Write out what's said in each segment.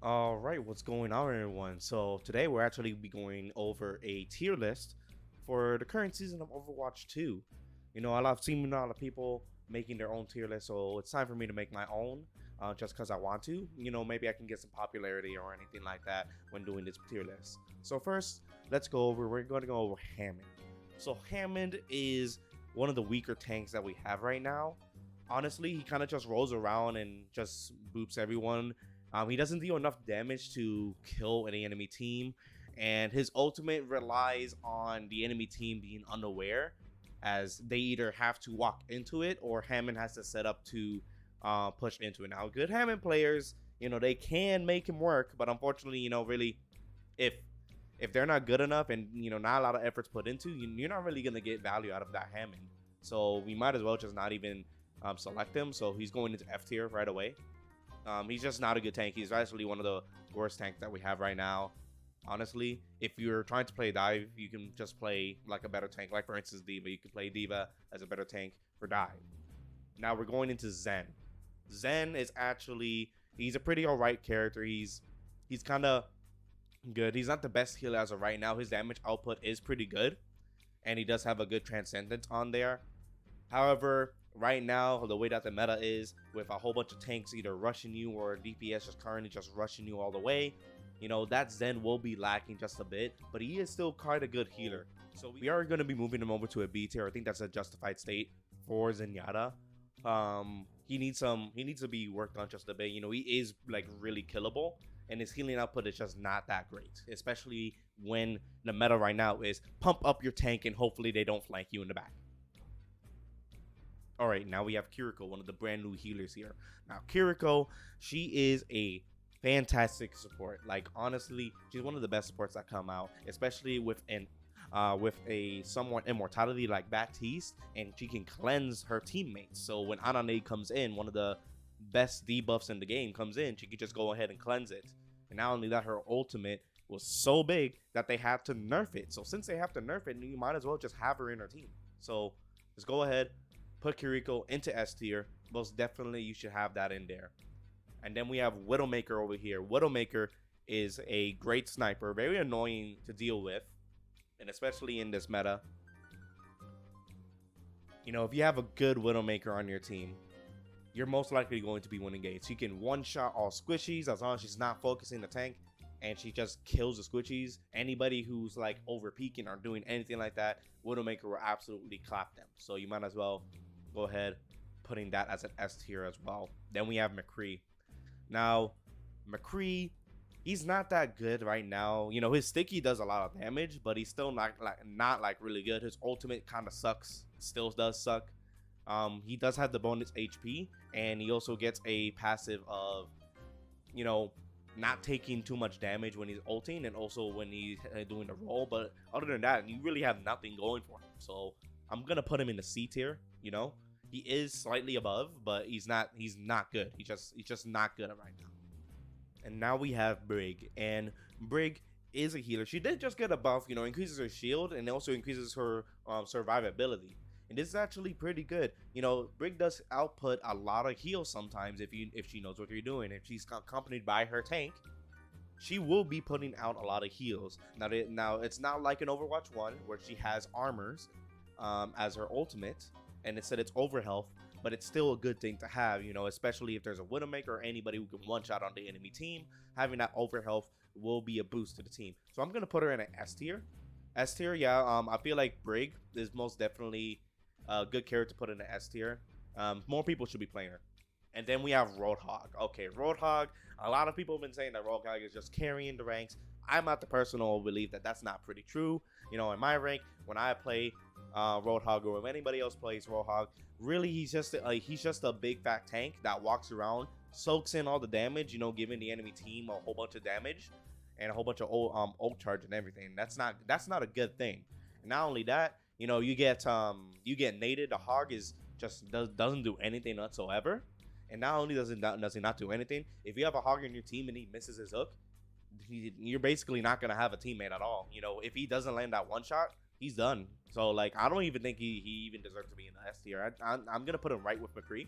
All right, what's going on, everyone? So today we're actually be going over a tier list for the current season of Overwatch 2. I've seen a lot of people making their own tier list, so it's time for me to make my own, just because I want to. Maybe I can get some popularity or anything like that when doing this tier list. So first, we're going to go over Hammond. So Hammond is one of the weaker tanks that we have right now. Honestly, he kind of just rolls around and just boops everyone. He doesn't deal enough damage to kill any enemy team, and his ultimate relies on the enemy team being unaware, as they either have to walk into it or Hammond has to set up to push into it. Now, good Hammond players, they can make him work, but unfortunately, really, if if they're not good enough and not a lot of efforts put into, you're not really gonna get value out of that Hammond. So we might as well just not even select him. So he's going into F tier right away. He's just not a good tank. He's actually one of the worst tanks that we have right now. Honestly, if you're trying to play dive, you can just play like a better tank. Like for instance, D.Va. You can play D.Va as a better tank for dive. Now we're going into Zen. Zen is actually he's a pretty alright character. He's kind of good. He's not the best healer as of right now. His damage output is pretty good, and he does have a good transcendence on there. However, right now, the way that the meta is, with a whole bunch of tanks either rushing you or DPS just currently just rushing you all the way, that Zen will be lacking just a bit, but he is still quite a good healer. So we are going to be moving him over to a B tier. I think that's a justified state for Zenyatta. He needs to be worked on just a bit. He is like really killable, and his healing output is just not that great, especially when the meta right now is pump up your tank and hopefully they don't flank you in the back. All right, now we have Kiriko, one of the brand new healers here. Now, Kiriko, she is a fantastic support. Like honestly, she's one of the best supports that come out, especially with a somewhat immortality like Baptiste, and she can cleanse her teammates. So when Anane comes in, one of the best debuffs in the game comes in, she can just go ahead and cleanse it. And not only that, her ultimate was so big that they had to nerf it. So since they have to nerf it, you might as well just have her in her team. So just go ahead, put Kiriko into S tier. Most definitely you should have that in there. And then we have Widowmaker over here. Widowmaker is a great sniper, very annoying to deal with, and especially in this meta. If you have a good Widowmaker on your team, you're most likely going to be winning games. She can one-shot all squishies as long as she's not focusing the tank, and she just kills the squishies. Anybody who's like over peaking or doing anything like that, Widowmaker will absolutely clap them. So you might as well go ahead putting that as an S tier as well. Then we have McCree. Now, McCree, he's not that good right now. His sticky does a lot of damage, but he's still not like really good. His ultimate kind of sucks. Still does suck. He does have the bonus HP, and he also gets a passive of, not taking too much damage when he's ulting, and also when he's doing the roll. But other than that, you really have nothing going for him. So I'm gonna put him in the C tier. He is slightly above, but he's not good. He's just not good right now. And now we have Brig, and Brig is a healer. She did just get a buff, increases her shield and also increases her survivability. And this is actually pretty good. Brig does output a lot of heals sometimes if she knows what you're doing. If she's accompanied by her tank, she will be putting out a lot of heals. Now it's not like in Overwatch 1 where she has armors as her ultimate, and it said it's overhealth, but it's still a good thing to have, especially if there's a Widowmaker or anybody who can one-shot on the enemy team. Having that overhealth will be a boost to the team. So I'm going to put her in an S tier. S tier, yeah, I feel like Brig is most definitely a good character to put in an S tier. More people should be playing her. And then we have Roadhog. Okay, Roadhog, a lot of people have been saying that Roadhog is just carrying the ranks. I'm at the personal belief that that's not pretty true. In my rank, when I play Roadhog, or if anybody else plays Roadhog, really he's just a big fat tank that walks around, soaks in all the damage, giving the enemy team a whole bunch of damage and a whole bunch of ult charge and everything. That's not a good thing. And not only that, you get nated. The Hog is just doesn't do anything whatsoever. And not only does he not do anything, if you have a Hog in your team and he misses his hook, you're basically not gonna have a teammate at all. If he doesn't land that one shot, he's done. So like, I don't even think he even deserves to be in the S tier. I'm gonna put him right with McCree,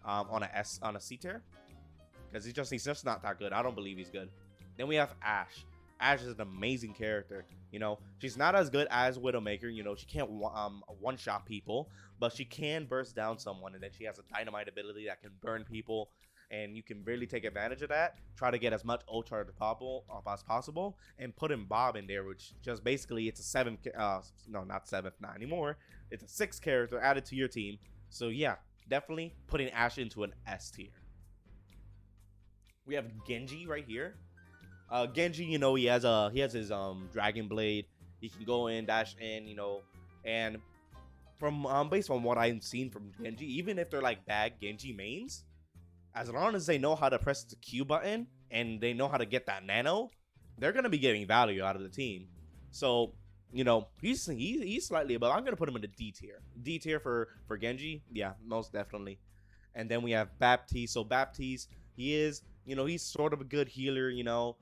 on a C tier, because he's just not that good. I don't believe he's good. Then we have Ashe. Ashe is an amazing character. You know, she's not as good as Widowmaker. You know, she can't one-shot people, but she can burst down someone, and then she has a dynamite ability that can burn people, and you can really take advantage of that. Try to get as much ultra as possible, and put in Bob in there, which just basically it's a no, not seventh, not anymore. It's a 6th character added to your team. So yeah, definitely putting Ashe into an S tier. We have Genji right here. Genji, you know, he has his Dragon Blade. He can go in, dash in, you know, and from based on what I've seen from Genji, even if they're like bad Genji mains, as long as they know how to press the Q button and they know how to get that nano, they're gonna be getting value out of the team. So, you know, he's slightly above. I'm gonna put him in the D tier. D tier for Genji, yeah, most definitely. And then we have Baptiste. So Baptiste, he is, you know, he's sort of a good healer, you know.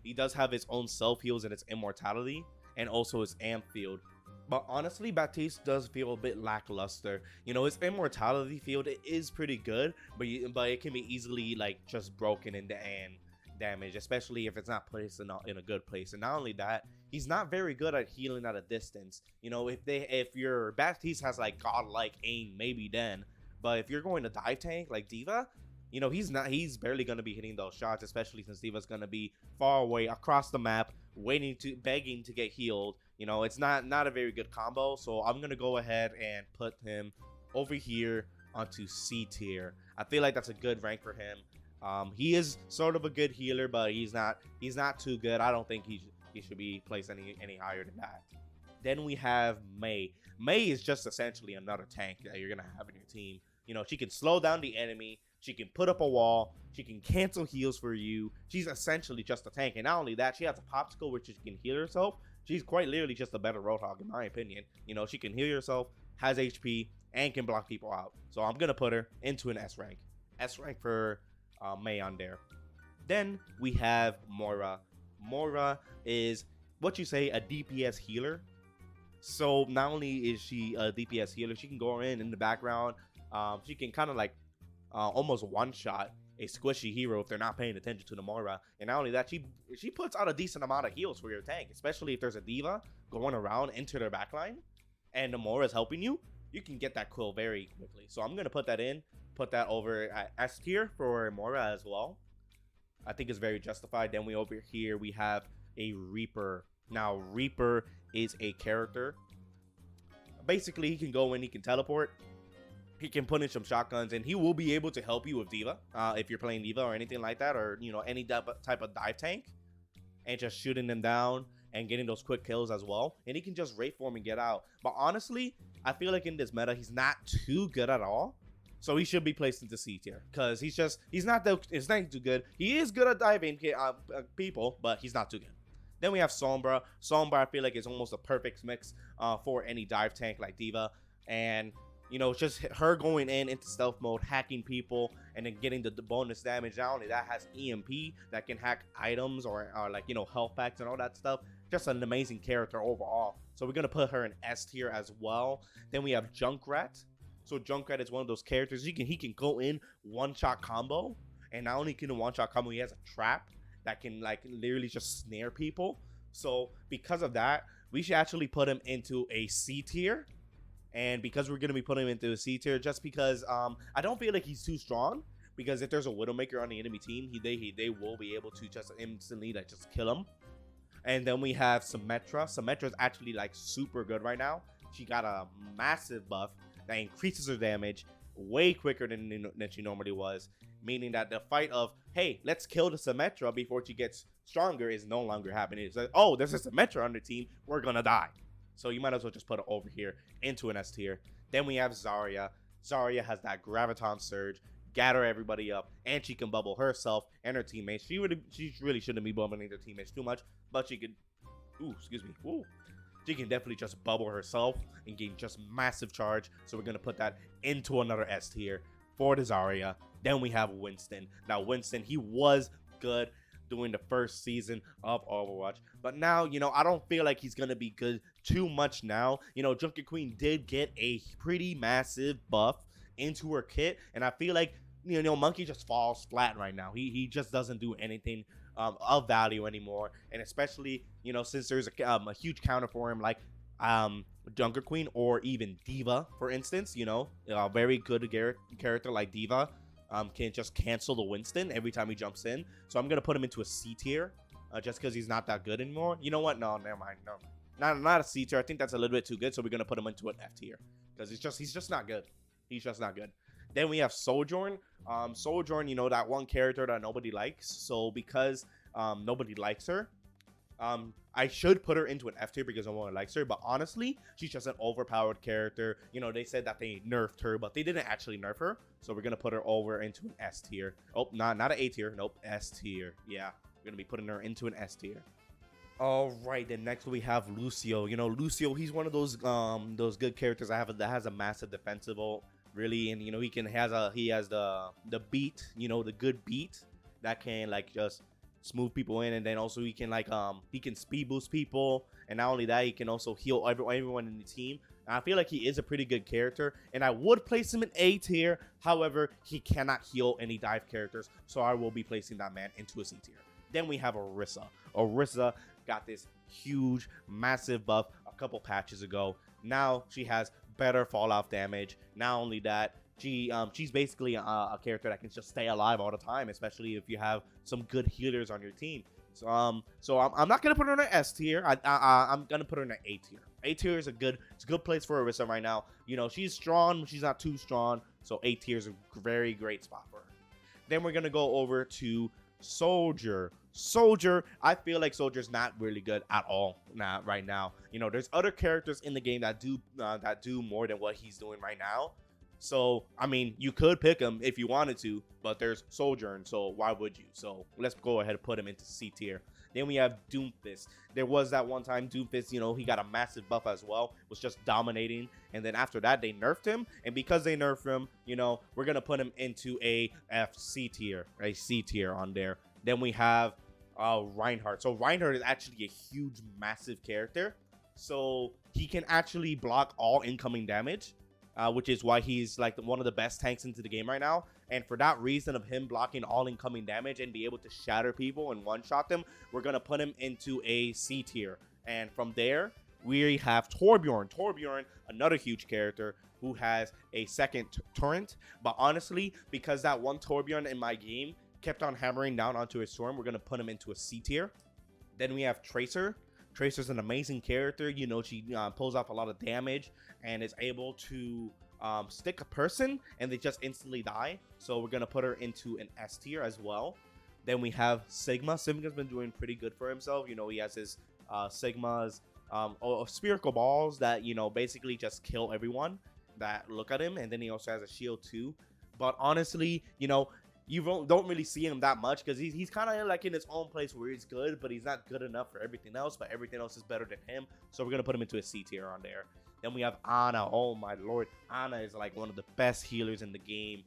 He does have his own self heals and its immortality, and also his amp field. But honestly, Baptiste does feel a bit lackluster. You know, his immortality field, it is pretty good, but it can be easily like just broken in the end damage, especially if it's not placed in a good place. And not only that, he's not very good at healing at a distance. You know, if your Baptiste has like godlike aim, maybe then. But if you're going to dive tank like D.Va, you know, he's barely going to be hitting those shots, especially since D.Va's going to be far away across the map, begging to get healed. You know, it's not a very good combo. So I'm going to go ahead and put him over here onto C tier. I feel like that's a good rank for him. He is sort of a good healer, but he's not too good. I don't think he should be placed any higher than that. Then we have Mei. Mei is just essentially another tank that you're going to have in your team. You know, she can slow down the enemy. She can put up a wall. She can cancel heals for you. She's essentially just a tank. And not only that, she has a popsicle which she can heal herself. She's quite literally just a better Roadhog, in my opinion. You know, she can heal herself, has HP, and can block people out. So I'm going to put her into an S rank. S rank for Mei on there. Then we have Moira. Moira is, what you say, a DPS healer. So not only is she a DPS healer, she can go in the background. She can kind of like almost one-shot a squishy hero if they're not paying attention to the Moira. And not only that, she puts out a decent amount of heals for your tank, especially if there's a D.Va going around into their backline and the Moira is helping you. You can get that kill very quickly. So I'm going to put that over at S tier for Moira as well. I think it's very justified. Then over here we have a Reaper. Now Reaper is a character. Basically, he can go in, he can teleport. He can put in some shotguns, and he will be able to help you with D.Va if you're playing D.Va or anything like that, or, you know, any type of dive tank, and just shooting them down and getting those quick kills as well. And he can just rate form and get out. But honestly, I feel like in this meta, he's not too good at all. So he should be placed into C tier because he's not too good. He is good at diving people, but he's not too good. Then we have Sombra. Sombra, I feel like, is almost a perfect mix for any dive tank like D.Va. And, you know, just her going into stealth mode, hacking people, and then getting the bonus damage. Not only that, has EMP that can hack items or like, you know, health packs and all that stuff. Just an amazing character overall. So we're going to put her in S tier as well. Then we have Junkrat. So Junkrat is one of those characters. He can go in one-shot combo. And not only can he one-shot combo, he has a trap that can like literally just snare people. So because of that, we should actually put him into a C tier. And because we're going to be putting him into a C tier, just because I don't feel like he's too strong. Because if there's a Widowmaker on the enemy team, they will be able to just instantly like just kill him. And then we have Symmetra. Symmetra is actually like super good right now. She got a massive buff that increases her damage way quicker than she normally was. Meaning that the fight of, hey, let's kill the Symmetra before she gets stronger is no longer happening. It's like, oh, there's a Symmetra on the team. We're going to die. So you might as well just put it over here into an S tier. Then we have Zarya. Zarya has that Graviton Surge, gather everybody up, and she can bubble herself and her teammates. She really shouldn't be bubbling their teammates too much, but she could, she can definitely just bubble herself and gain just massive charge. So we're going to put that into another S tier for the Zarya. Then we have Winston. Now Winston, he was good during the first season of Overwatch, but now, you know, I don't feel like he's gonna be good too much now. You know, Junker Queen did get a pretty massive buff into her kit, and I feel like Monkey just falls flat right now. He just doesn't do anything of value anymore, and especially since there's a huge counter for him like Junker Queen or even Diva, for instance. A very good character like Diva can just cancel the Winston every time he jumps in. So I'm gonna put him into a C tier, just because he's not that good anymore. You know what? No, never mind. No, not a C tier. I think that's a little bit too good. So we're gonna put him into an F tier because he's just not good. He's just not good. Then we have Sojourn. Sojourn, that one character that nobody likes. So because nobody likes her, I should put her into an F tier because no one likes her. But honestly, she's just an overpowered character. They said that they nerfed her, but they didn't actually nerf her. So we're gonna put her over into an S tier. Oh, not an A tier. Nope, S tier. Yeah, we're gonna be putting her into an S tier. All right, then next we have Lucio. Lucio, he's one of those good characters I have that has a massive defensive ult, really, and he has the beat, the good beat that can like just smooth people in, and then also he can speed boost people, and not only that, he can also heal everyone in the team. And I feel like he is a pretty good character, and I would place him in A tier. However, he cannot heal any dive characters, so I will be placing that man into a C tier. Then we have Orisa. Orisa got this huge, massive buff a couple patches ago. Now she has better fallout damage. Not only that, she's basically a character that can just stay alive all the time, especially if you have some good healers on your team. So I'm not gonna put her in an S tier. I'm gonna put her in an A tier. A tier is a good place for Orisa right now. She's strong, but she's not too strong. So A tier is a very great spot for her. Then we're gonna go over to Soldier. I feel like Soldier's not really good at all right now. There's other characters in the game that do more than what he's doing right now. So I mean, you could pick him if you wanted to, but there's Soldier, and so why would you? So let's go ahead and put him into C tier. Then we have Doomfist. There was that one time Doomfist, he got a massive buff as well, was just dominating, and then after that they nerfed him, and because they nerfed him, we're gonna put him into a C tier on there. Then we have Reinhardt. So Reinhardt is actually a huge, massive character, so he can actually block all incoming damage, which is why he's like one of the best tanks into the game right now. And for that reason of him blocking all incoming damage and be able to shatter people and one-shot them, we're gonna put him into a C tier. And from there, we have Torbjorn. Torbjorn, another huge character who has a second torrent. But honestly, because that one Torbjorn in my game kept on hammering down onto his storm, we're gonna put him into a C tier. Then we have Tracer. Tracer's an amazing character. She pulls off a lot of damage and is able to stick a person and they just instantly die. So we're gonna put her into an S tier as well. Then we have Sigma. Sigma's been doing pretty good for himself. He has his Sigma's spherical balls that basically just kill everyone that look at him, and then he also has a shield too. But honestly, you don't really see him that much because he's kind of like in his own place where he's good, but he's not good enough for everything else. But everything else is better than him, so we're gonna put him into a C tier on there. Then we have Ana. Oh my lord, Ana is like one of the best healers in the game.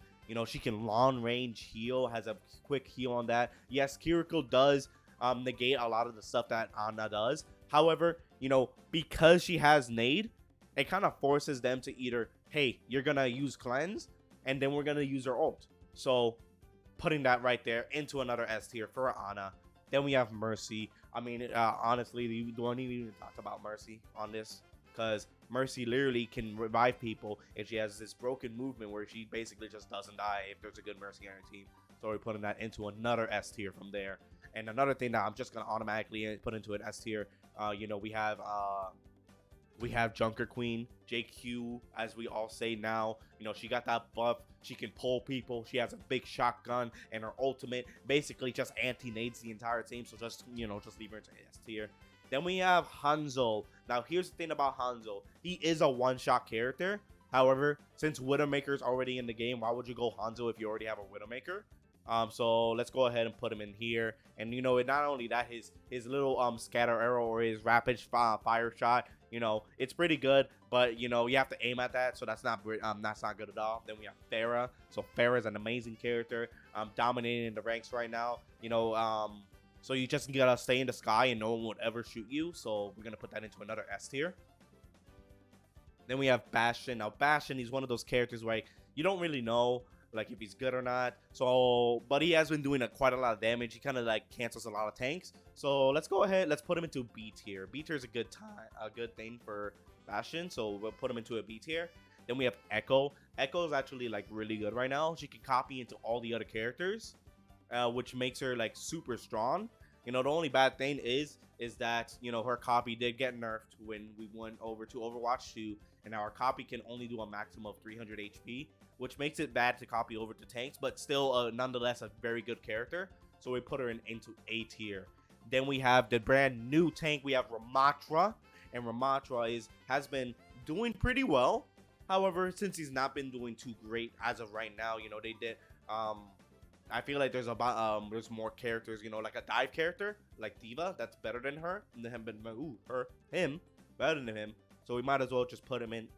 She can long range heal, has a quick heal on that. Yes, Kiriko does negate a lot of the stuff that Ana does. However, because she has nade, it kind of forces them to either, hey, you're gonna use cleanse, and then we're gonna use her ult. So putting that right there into another S tier for Ana. Then we have Mercy. I mean, honestly, we don't even talk about Mercy on this because Mercy literally can revive people, and she has this broken movement where she basically just doesn't die if there's a good Mercy on her team. So we're putting that into another S tier from there. And another thing that I'm just gonna automatically put into an S tier, we have Junker Queen, JQ, as we all say now. She got that buff. She can pull people. She has a big shotgun, and her ultimate basically just anti-nades the entire team. So just leave her into S tier. Then we have Hanzo. Now, here's the thing about Hanzo. He is a one-shot character. However, since Widowmaker's already in the game, why would you go Hanzo if you already have a Widowmaker? So let's go ahead and put him in here. And not only that, his little scatter arrow or his rapid fire shot, it's pretty good, but you have to aim at that, so that's not good at all. Then we have Pharah. So Pharah is an amazing character, dominating the ranks right now. So you just gotta stay in the sky and no one would ever shoot you. So we're gonna put that into another S tier. Then we have Bastion. Now Bastion, he's one of those characters where you don't really know like if he's good or not. So, but he has been doing quite a lot of damage. He kind of like cancels a lot of tanks. So let's go ahead. Let's put him into B tier. B tier is a good thing for Bastion. So we'll put him into a B tier. Then we have Echo. Echo is actually like really good right now. She can copy into all the other characters, which makes her like super strong. You know, the only bad thing is that, you know, her copy did get nerfed when we went over to Overwatch 2, and our copy can only do a maximum of 300 HP, which makes it bad to copy over to tanks, but still nonetheless a very good character. So we put her into A tier. Then we have the brand new tank. We have Ramattra, and Ramattra has been doing pretty well. However, since he's not been doing too great as of right now, you know, they did I feel like there's more characters, you know, like a dive character like D.Va that's better than her, and then him better than him. So we might as well just put him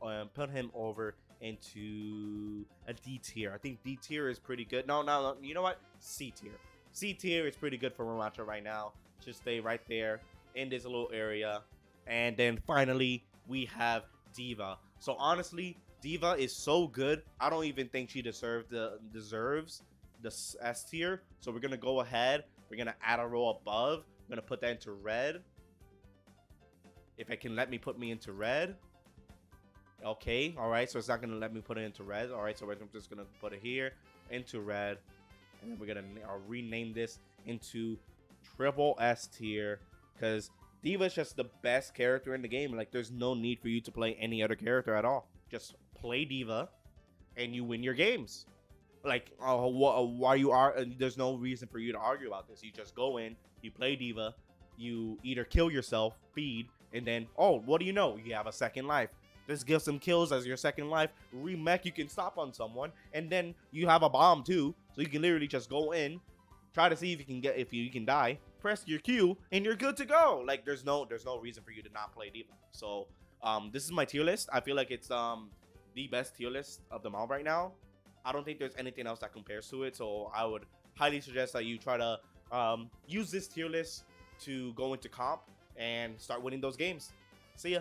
over into a D tier. I think D tier is pretty good. No, you know what? C tier. C tier is pretty good for Ramattra right now. Just stay right there in this little area. And then finally we have D.Va. So honestly, D.Va is so good. I don't even think she deserves the S tier. So we're gonna go ahead. We're gonna add a row above. I'm gonna put that into red. If it can let me put me into red. Okay, all right. So it's not gonna let me put it into red. All right, so I'm just gonna put it here into red, and then we're gonna rename this into triple S tier, because D.Va is just the best character in the game. Like, there's no need for you to play any other character at all. Just play D.Va, and you win your games. Like, why you are? There's no reason for you to argue about this. You just go in, you play D.Va, you either kill yourself, feed, and then, oh, what do you know? You have a second life. Just give some kills as your second life. Remech, you can stop on someone, and then you have a bomb too, so you can literally just go in, try to see if you can die. Press your Q, and you're good to go. Like, there's no reason for you to not play D.Va. So, this is my tier list. I feel like it's the best tier list of them all right now. I don't think there's anything else that compares to it. So I would highly suggest that you try to use this tier list to go into comp and start winning those games. See ya.